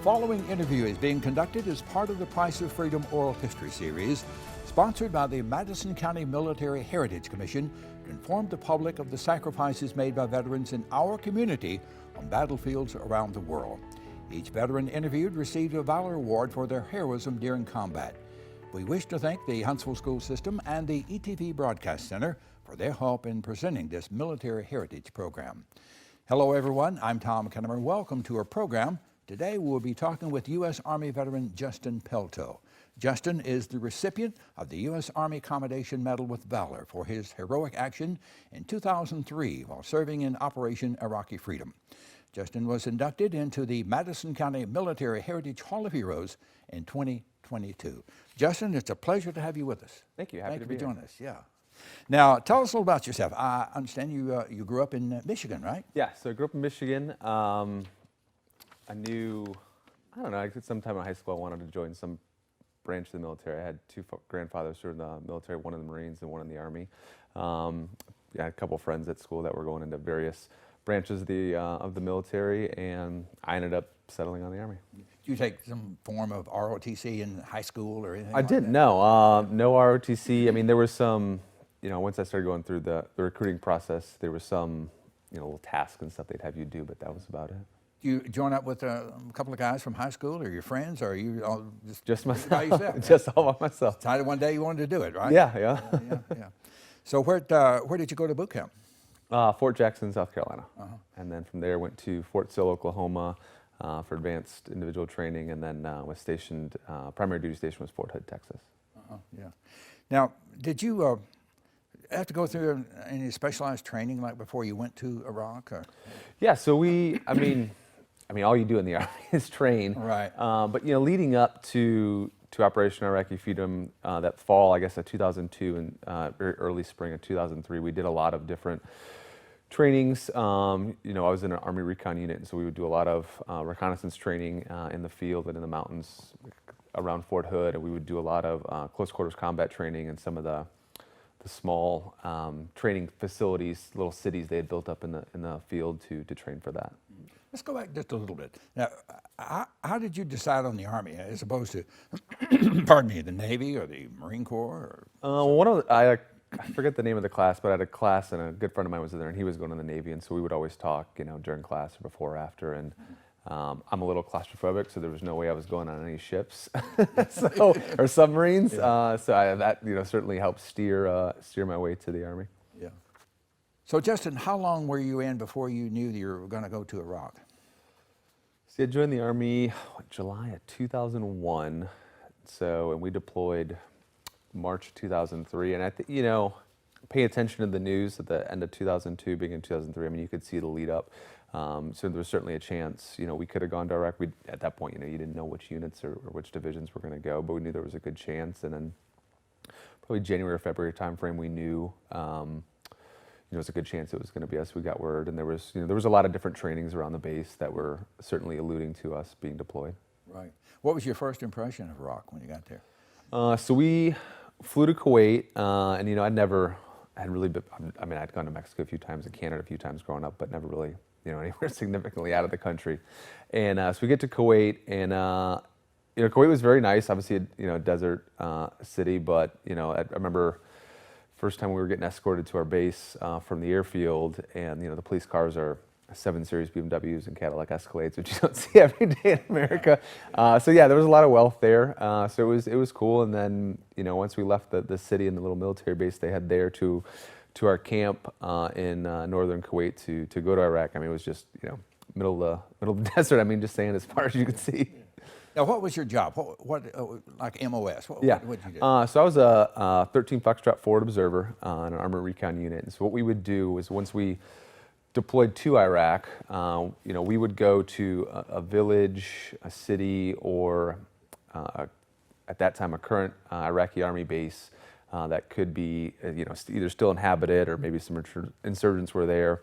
following interview is being conducted as part of the Price of Freedom Oral History Series, sponsored by the Madison County Military Heritage Commission to inform the public of the sacrifices made by veterans in our community on battlefields around the world. Each veteran interviewed received a Valor Award for their heroism during combat. We wish to thank the Huntsville School System and the ETV Broadcast Center for their help in presenting this Military Heritage Program. Hello everyone, I'm Tom Kennemer. Welcome to our program. Today we'll be talking with U.S. Army veteran Justin Pelto. Justin is the recipient of the U.S. Army Commendation Medal with Valor for his heroic action in 2003 while serving in Operation Iraqi Freedom. Justin was inducted into the Madison County Military Heritage Hall of Heroes in 2022. Justin, it's a pleasure to have you with us. Thank you. Happy to be here. Joining us. Yeah. Now, tell us a little about yourself. I understand you grew up in Michigan, right? Yeah, so I grew up in Michigan. I don't know, sometime in high school I wanted to join some branch of the military. I had two grandfathers who were in the military, one in the Marines and one in the Army. I had a couple friends at school that were going into various branches of the military, and I ended up settling on the Army. Did you take some form of ROTC in high school or anything? I didn't, no. No ROTC. I mean, there was some, once I started going through the recruiting process, there was some, little tasks and stuff they'd have you do, but that was about it. You join up with a couple of guys from high school, or your friends, or are you all just myself? By yourself? Just all by myself. Decided one day you wanted to do it, right? Yeah. So where did you go to boot camp? Fort Jackson, South Carolina. And then from there went to Fort Sill, Oklahoma for advanced individual training, and then was stationed, primary duty station was Fort Hood, Texas. Now, did you have to go through any specialized training like before you went to Iraq? Or? Yeah, so I mean, all you do in the Army is train. Right. But leading up to Operation Iraqi Freedom, that fall, I guess, of 2002 and very early spring of 2003, we did a lot of different trainings. I was in an Army recon unit, and so we would do a lot of reconnaissance training in the field and in the mountains around Fort Hood, and we would do a lot of close quarters combat training in some of the small training facilities, little cities they had built up in the field to train for that. Let's go back just a little bit. Now, how did you decide on the Army as opposed to, pardon me, the Navy or the Marine Corps? I forget the name of the class, but I had a class and a good friend of mine was there, and he was going to the Navy, and so we would always talk, during class or before or after. And I'm a little claustrophobic, so there was no way I was going on any ships or submarines. So that certainly helped steer my way to the Army. Yeah. So Justin, how long were you in before you knew that you were going to go to Iraq? See, I joined the Army July of 2001. And we deployed March 2003. And pay attention to the news at the end of 2002, beginning of 2003. I mean, you could see the lead up. So there was certainly a chance, we could have gone to Iraq. At that point, you didn't know which units or which divisions were going to go, but we knew there was a good chance. And then probably January or February timeframe, we knew, it was a good chance it was going to be us. We got word, and there was a lot of different trainings around the base that were certainly alluding to us being deployed. Right. What was your first impression of Iraq when you got there? So we flew to Kuwait, and I'd gone to Mexico a few times and Canada a few times growing up, but never really, anywhere significantly out of the country. And so we get to Kuwait, and Kuwait was very nice. Obviously, a desert city, but I remember first time we were getting escorted to our base from the airfield, and the police cars are 7 Series BMWs and Cadillac Escalades, which you don't see every day in America. So yeah, there was a lot of wealth there. So it was cool. And then once we left the city and the little military base they had there to our camp in northern Kuwait to go to Iraq. I mean, it was just middle of the desert. I mean, just saying as far as you could see. Now, what was your job? What like MOS? What did you do? So I was a 13 Foxtrot forward observer in an Armored Recon unit. And so what we would do was once we deployed to Iraq, we would go to a village, a city, or at that time a current Iraqi Army base that could be either still inhabited or maybe some insurgents were there.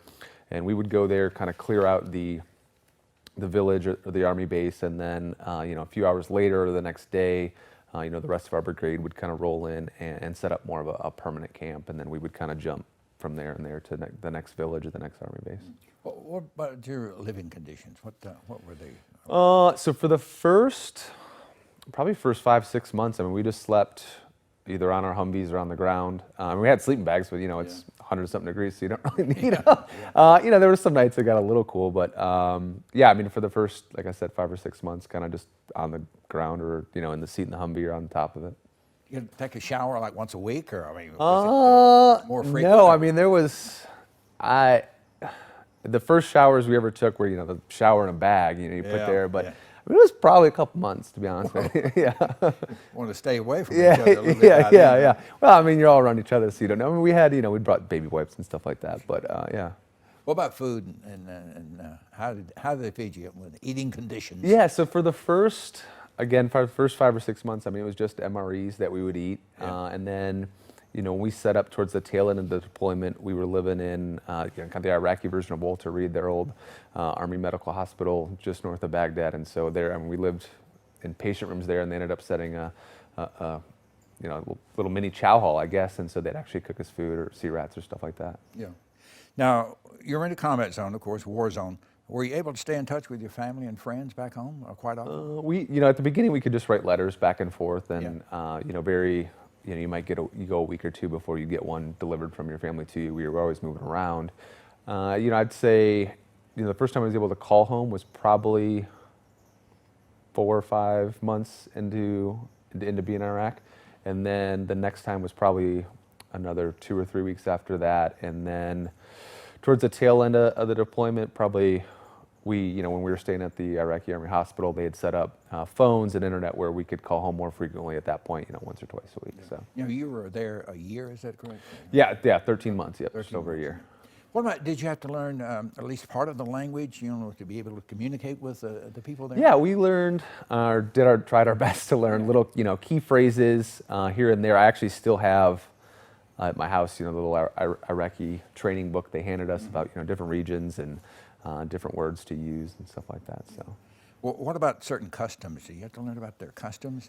And we would go there, kind of clear out the village or the Army base, and then a few hours later or the next day, the rest of our brigade would kind of roll in and set up more of a permanent camp, and then we would kind of jump from there and there to the next village or the next Army base. What about your living conditions? What were they? So for the probably first 5-6 months, I mean, we just slept either on our Humvees or on the ground. We had sleeping bags, but it's 100-something degrees, so you don't really need them. There were some nights it got a little cool, but yeah, I mean, for the first, like I said, 5 or 6 months, kind of just on the ground or in the seat in the Humvee or on top of it. You take a shower like once a week, or I mean, was it more frequent? No, I mean, the first showers we ever took were the shower in a bag, you put there, but. I mean, it was probably a couple months, to be honest with you. Yeah. Want to stay away from each other a little bit. Yeah. Well, I mean, you're all around each other, so you don't know. I mean, we had, we brought baby wipes and stuff like that, but yeah. What about food and how did they feed you with eating conditions? Yeah, so for the first 5 or 6 months, I mean, it was just MREs that we would eat, and then. When we set up towards the tail end of the deployment, we were living in kind of the Iraqi version of Walter Reed, their old Army medical hospital just north of Baghdad. And so we lived in patient rooms there, and they ended up setting a little mini chow hall, I guess. And so they'd actually cook us food or sea rats or stuff like that. Yeah. Now, you're in a combat zone, of course, war zone. Were you able to stay in touch with your family and friends back home quite often? At the beginning, we could just write letters back and forth, and very. You might you go a week or two before you get one delivered from your family to you. We were always moving around. I'd say, the first time I was able to call home was probably 4 or 5 months into being in Iraq, and then the next time was probably another 2 or 3 weeks after that, and then towards the tail end of the deployment, probably. When we were staying at the Iraqi Army Hospital, they had set up phones and internet where we could call home more frequently at that point, once or twice a week. So. You were there a year, is that correct? Yeah, 13 months, just over a year. What about, did you have to learn at least part of the language, to be able to communicate with the people there? Yeah, we learned, tried our best to learn little, key phrases here and there. I actually still have at my house, the little Iraqi training book they handed us about, different regions and different words to use and stuff like that. So, well, what about certain customs? Do you have to learn about their customs?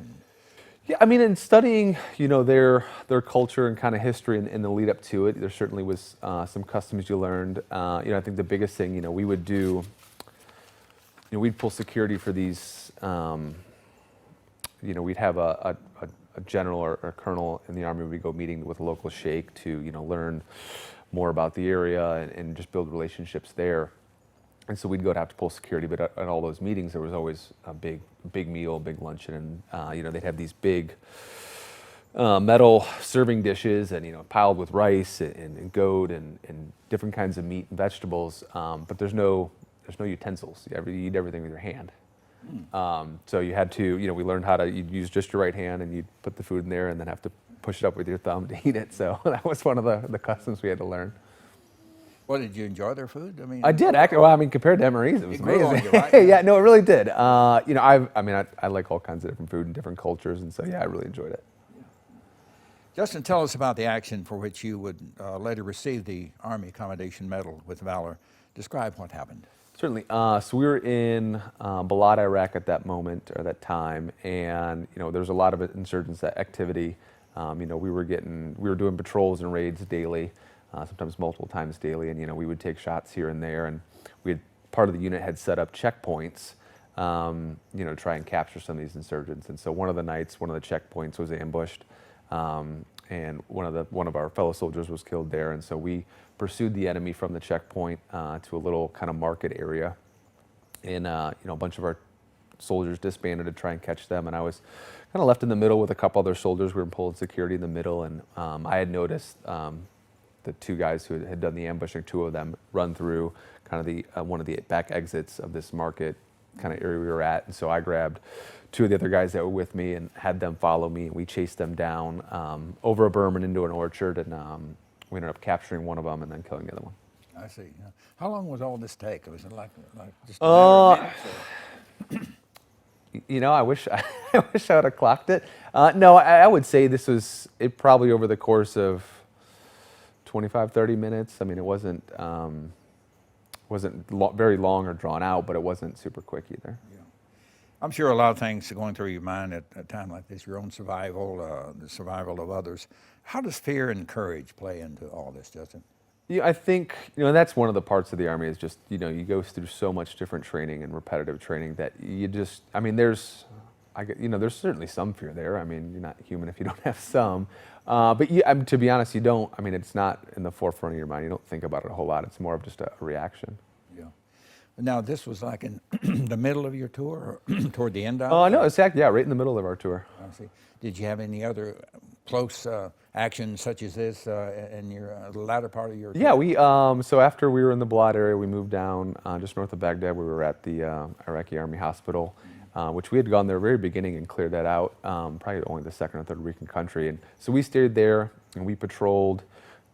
Yeah, I mean, in studying, their culture and kind of history and the lead up to it, there certainly was some customs you learned. I think the biggest thing, we would do, we'd pull security for these. We'd have a general or a colonel in the Army. We'd go meeting with a local sheikh to, learn more about the area and just build relationships there. And so we'd go to have to pull security, but at all those meetings, there was always a big meal, big luncheon, and they'd have these big metal serving dishes, and piled with rice and goat and different kinds of meat and vegetables. But there's no utensils. You eat everything with your hand. So you had to, we learned how to. You'd use just your right hand, and you'd put the food in there, and then have to push it up with your thumb to eat it. So that was one of the customs we had to learn. Well, did you enjoy their food? I did actually. Well, I mean, compared to MREs, it was amazing. You, right? Yeah, no, it really did. I like all kinds of different food and different cultures, and so yeah, I really enjoyed it. Justin, tell us about the action for which you would later receive the Army Commendation Medal with Valor. Describe what happened. Certainly. So we were in Balad, Iraq at that moment or that time, and there was a lot of insurgents activity. We were doing patrols and raids daily. Sometimes multiple times daily, and we would take shots here and there, and part of the unit had set up checkpoints, to try and capture some of these insurgents. And so one of the nights, one of the checkpoints was ambushed, and one of our fellow soldiers was killed there. And so we pursued the enemy from the checkpoint to a little kind of market area, and a bunch of our soldiers disbanded to try and catch them, and I was kind of left in the middle with a couple other soldiers. We were pulling security in the middle, and I had noticed. The two guys who had done the ambushing, two of them run through kind of one of the back exits of this market kind of area we were at. And so I grabbed two of the other guys that were with me and had them follow me. And we chased them down over a berm and into an orchard. And we ended up capturing one of them and then killing the other one. I see. How long was all this take? Was it like just a matter of minutes? I wish I would have clocked it. No, I would say this was probably over the course of 25, 30 minutes. I mean, it wasn't very long or drawn out, but it wasn't super quick either. Yeah. I'm sure a lot of things are going through your mind at a time like this, your own survival, the survival of others. How does fear and courage play into all this, Justin? Yeah, I think, that's one of the parts of the Army is just, you go through so much different training and repetitive training that you just, I mean, there's certainly some fear there. I mean, you're not human if you don't have some. But to be honest, you don't, I mean, it's not in the forefront of your mind. You don't think about it a whole lot. It's more of just a reaction. Yeah. Now, this was like in the middle of your tour or toward the end of it? No, exactly. Yeah, right in the middle of our tour. I see. Did you have any other close action such as this in your the latter part of your tour? Yeah, so after we were in the Balad area, we moved down just north of Baghdad. We were at the Iraqi Army Hospital, which we had gone there very beginning and cleared that out, probably only the second or third week in country. And so we stayed there and we patrolled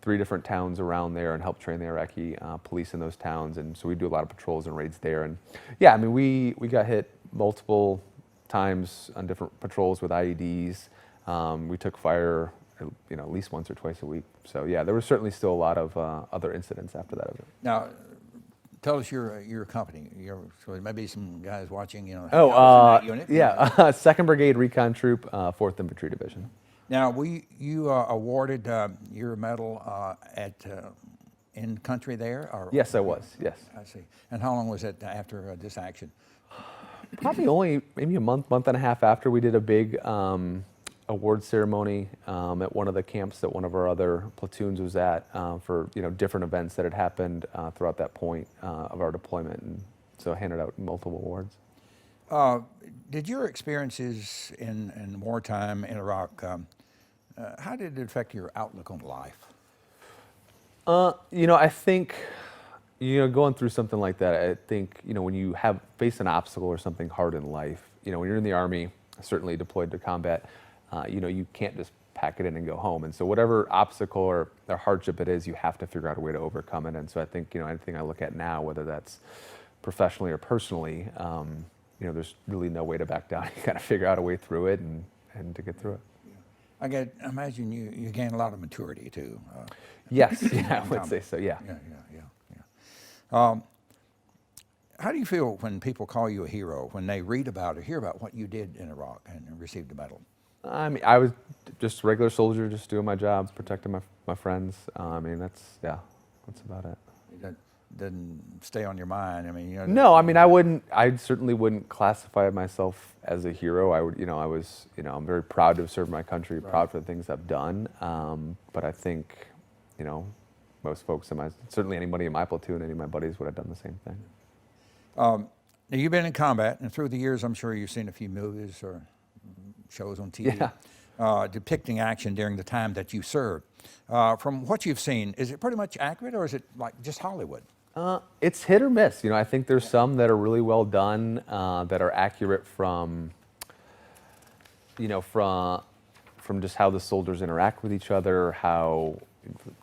3 different towns around there and helped train the Iraqi police in those towns. And so we do a lot of patrols and raids there. And yeah, I mean, we got hit multiple times on different patrols with IEDs. We took fire, at least once or twice a week. So yeah, there was certainly still a lot of other incidents after that event. Now, tell us your company. So there may be some guys watching, in that unit. Yeah, 2nd Brigade Recon Troop, 4th Infantry Division. Now, you awarded your medal in country there? Or? Yes, I was, yes. I see. And how long was it after this action? Probably only maybe a month and a half after. We did a big award ceremony at one of the camps that one of our other platoons was at for different events that had happened throughout that point of our deployment, and so handed out multiple awards. Did your experiences in wartime in Iraq, how did it affect your outlook on life? I think, going through something like that, I think, when you face an obstacle or something hard in life, when you're in the Army, certainly deployed to combat, you can't just pack it in and go home. And so whatever obstacle or hardship it is, you have to figure out a way to overcome it. And so I think, anything I look at now, whether that's professionally or personally, there's really no way to back down. You got to figure out a way through it and to get through it. I imagine you gain a lot of maturity too. Yes, yeah, I would say so, yeah. Yeah. How do you feel when people call you a hero, when they read about or hear about what you did in Iraq and received a medal? I mean, I was just a regular soldier, just doing my job, protecting my friends. I mean, that's about it. That didn't stay on your mind. I mean, No, I mean, I certainly wouldn't classify myself as a hero. I'm very proud to have served my country, Right. proud for the things I've done. But I think, most folks certainly anybody in my platoon, any of my buddies would have done the same thing. Now, you've been in combat, and through the years, I'm sure you've seen a few movies or shows on TV depicting action during the time that you served. From what you've seen, is it pretty much accurate, or is it like just Hollywood? It's hit or miss. I think there's some that are really well done, that are accurate from just how the soldiers interact with each other, how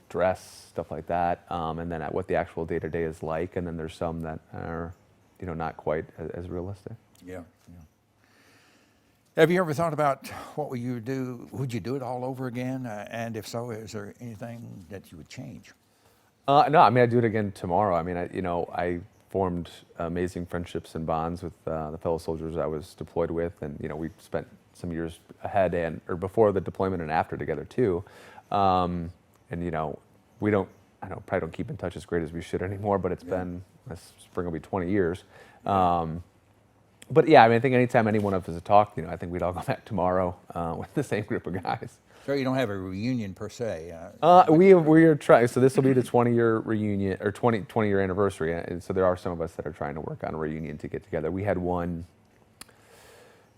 dress, stuff like that, and then at what the actual day-to-day is like. And then there's some that are, not quite as realistic. Yeah. Have you ever thought about what would you do? Would you do it all over again? And if so, is there anything that you would change? No, I mean, I'd do it again tomorrow. I mean, I formed amazing friendships and bonds with the fellow soldiers I was deployed with, and we spent some years ahead or before the deployment and after together too. And we probably don't keep in touch as great as we should anymore. But it's been, this spring will be 20 years. But yeah, I mean, I think anytime any one of us has talked, I think we'd all go back tomorrow with the same group of guys. So you don't have a reunion per se? We are trying. So this will be the 20-year reunion or 20-year anniversary, and so there are some of us that are trying to work on a reunion to get together. We had one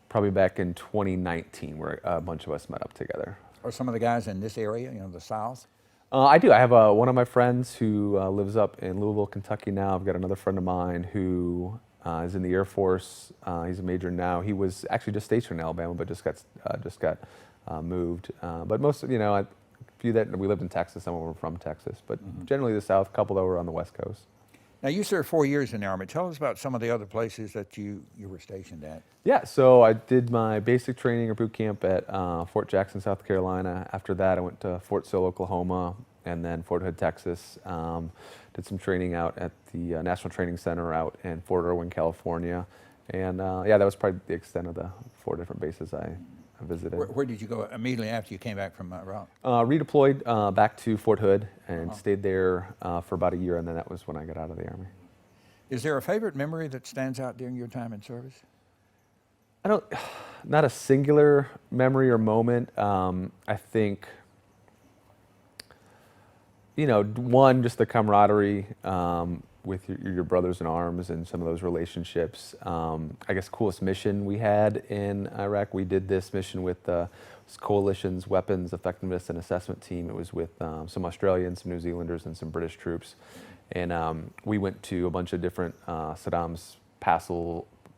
probably back in 2019 where a bunch of us met up together. Are some of the guys in this area, the South? I do. I have one of my friends who lives up in Louisville, Kentucky now. I've got another friend of mine who is in the Air Force. He's a major now. He was actually just stationed in Alabama, but just got moved. But most, a few that we lived in Texas. Some of them were from Texas, but generally the South. A couple that were on the West Coast. Now, you served 4 years in the Army. Tell us about some of the other places that you were stationed at. Yeah, so I did my basic training or boot camp at Fort Jackson, South Carolina. After that, I went to Fort Sill, Oklahoma, and then Fort Hood, Texas. Did some training out at the National Training Center out in Fort Irwin, California. And yeah, that was probably the extent of the 4 different bases I visited. Where did you go immediately after you came back from Iraq? Redeployed back to Fort Hood and stayed there for about a year, and then that was when I got out of the Army. Is there a favorite memory that stands out during your time in service? Not a singular memory or moment. I think, one, just the camaraderie with your brothers in arms and some of those relationships. I guess coolest mission we had in Iraq, we did this mission with the Coalition's Weapons Effectiveness and Assessment Team. It was with some Australians, some New Zealanders, and some British troops. And we went to a bunch of different Saddam's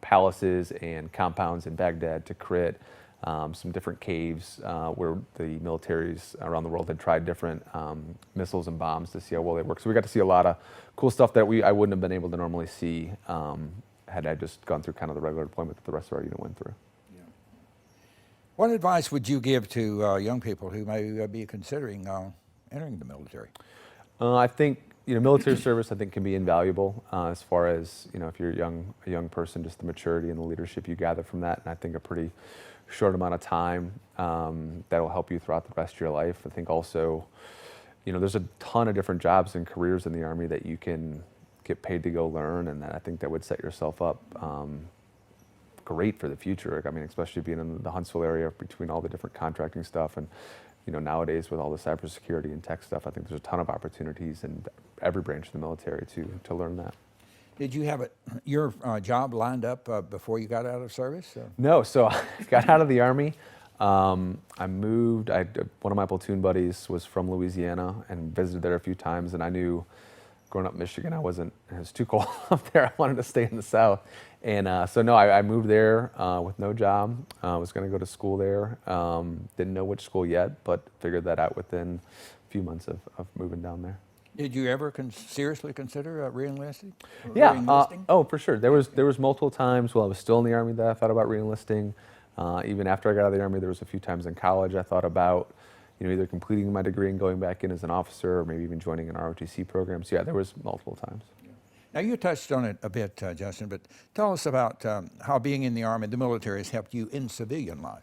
palaces and compounds in Baghdad to crit some different caves where the militaries around the world had tried different missiles and bombs to see how well they work. So we got to see a lot of cool stuff that I wouldn't have been able to normally see had I just gone through kind of the regular deployment that the rest of our unit went through. Yeah. What advice would you give to young people who may be considering entering the military? I think military service I think can be invaluable as far as if you're a young person, just the maturity and the leadership you gather from that, and I think a pretty short amount of time that will help you throughout the rest of your life. I think also, there's a ton of different jobs and careers in the Army that you can get paid to go learn, and I think that would set yourself up great for the future. I mean, especially being in the Huntsville area between all the different contracting stuff and nowadays with all the cybersecurity and tech stuff, I think there's a ton of opportunities in every branch of the military to learn that. Did you have your job lined up before you got out of service? No, so I got out of the Army. I moved. One of my platoon buddies was from Louisiana and visited there a few times, and I knew growing up in Michigan, it was too cold up there. I wanted to stay in the South. And so no, I moved there with no job. I was going to go to school there. Didn't know which school yet, but figured that out within a few months of moving down there. Did you ever seriously consider re-enlisting? Yeah, oh, for sure. There was multiple times while I was still in the Army that I thought about re-enlisting. Even after I got out of the Army, there was a few times in college I thought about either completing my degree and going back in as an officer or maybe even joining an ROTC program. So yeah, there was multiple times. Now you touched on it a bit, Justin, but tell us about how being in the Army, the military, has helped you in civilian life.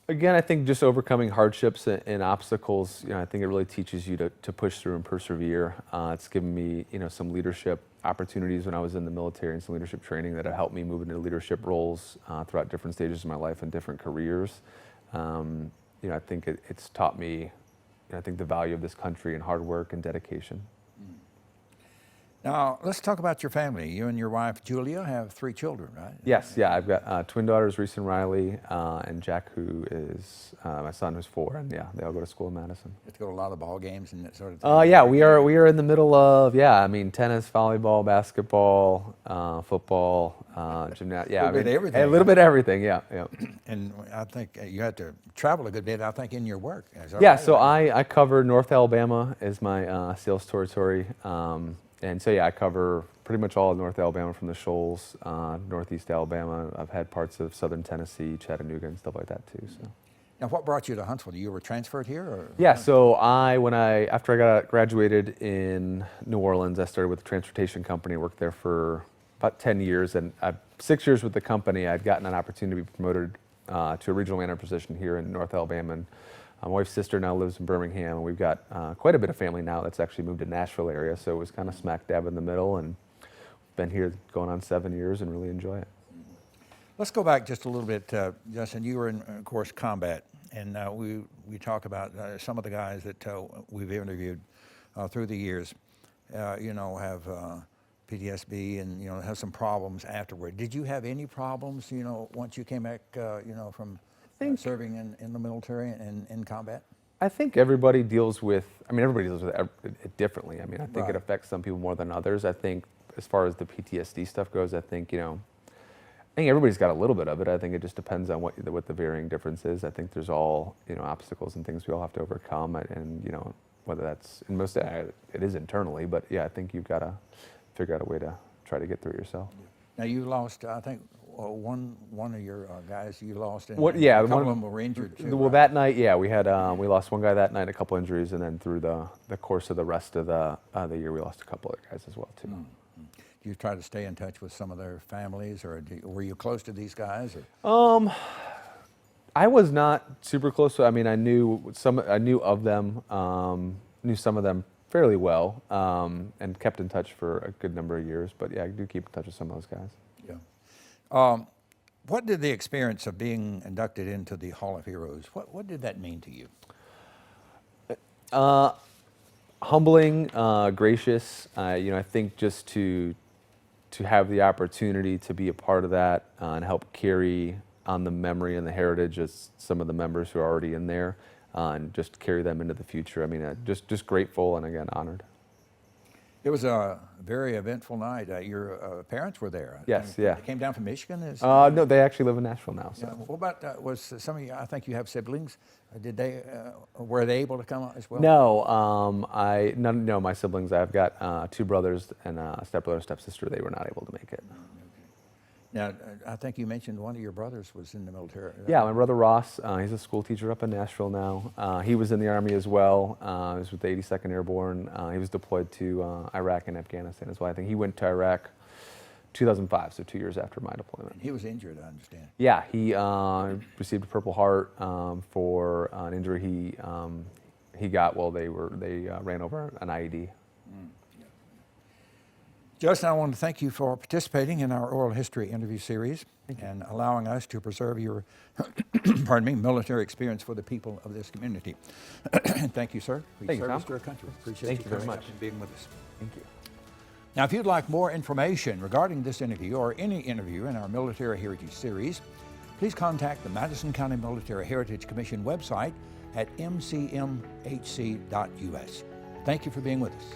Again, I think just overcoming hardships and obstacles, I think it really teaches you to push through and persevere. It's given me, some leadership opportunities when I was in the military and some leadership training that have helped me move into leadership roles throughout different stages of my life and different careers. I think it's taught me, I think the value of this country and hard work and dedication. Now, let's talk about your family. You and your wife, Julia, have 3 children, right? Yes, yeah. I've got twin daughters, Reese and Riley, and Jack, who is my son, who's 4, and yeah, they all go to school in Madison. You have to go to a lot of ball games and that sort of thing? Yeah, we are in the middle of, tennis, volleyball, basketball, football, gymnastics. Yeah, a little bit of everything. A little bit of everything, yeah. And I think you had to travel a good bit, I think, in your work. Yeah, right? So I cover North Alabama as my sales territory. And so, I cover pretty much all of North Alabama from the Shoals, Northeast Alabama. I've had parts of Southern Tennessee, Chattanooga, and stuff like that too. So. Now, what brought you to Huntsville? You were transferred here, or? Yeah. So after I graduated in New Orleans, I started with a transportation company. Worked there for about 10 years, and 6 years with the company. I'd gotten an opportunity to be promoted to a regional manager position here in North Alabama. And, my wife's sister now lives in Birmingham, and we've got quite a bit of family now that's actually moved to Nashville area, so it was kind of smack dab in the middle, and been here going on 7 years and really enjoy it. Let's go back just a little bit, Justin. You were in, of course, combat, and we talk about some of the guys that we've interviewed through the years, have PTSD and, have some problems afterward. Did you have any problems, once you came back, from serving in the military and in combat? I think everybody deals with it differently. I think It affects some people more than others. I think as far as the PTSD stuff goes, I think everybody's got a little bit of it. I think it just depends on what the varying difference is. I think there's all, obstacles and things we all have to overcome, and, whether that's, in most, it is internally, but yeah, I think you've got to figure out a way to try to get through it yourself. Now you lost, I think, one of your guys you lost, and a couple of them were injured too. Well, that night, we lost one guy that night, a couple injuries, and then through the course of the rest of the year, we lost a couple other guys as well too. Mm-hmm. Do you try to stay in touch with some of their families, or were you close to these guys? I was not super close to. I mean, I knew of them, knew some of them fairly well, and kept in touch for a good number of years. But yeah, I do keep in touch with some of those guys. Yeah. What did the experience of being inducted into the Hall of Heroes, what did that mean to you? Humbling, gracious. I think just to have the opportunity to be a part of that and help carry on the memory and the heritage of some of the members who are already in there, and just carry them into the future. I mean, just grateful and again honored. It was a very eventful night. Your parents were there. Yes, yeah. They came down from Michigan? No, they actually live in Nashville now. So. Yeah. What about, was some of you, I think you have siblings, were they able to come as well? No, no, my siblings, I've got 2 brothers and a stepbrother, stepsister. They were not able to make it. Now, I think you mentioned one of your brothers was in the military. Yeah, my brother Ross, he's a school teacher up in Nashville now. He was in the Army as well. He was with the 82nd Airborne. He was deployed to Iraq and Afghanistan as well. I think he went to Iraq 2005, so 2 years after my deployment. He was injured, I understand. Yeah, he received a Purple Heart for an injury he got while they ran over an IED. Justin, I want to thank you for participating in our oral history interview series and allowing us to preserve your military experience for the people of this community. Thank you, sir, for your service to our country. Appreciate you very much and being with us. Thank you. Now, if you'd like more information regarding this interview or any interview in our Military Heritage series, please contact the Madison County Military Heritage Commission website at mcmhc.us. Thank you for being with us.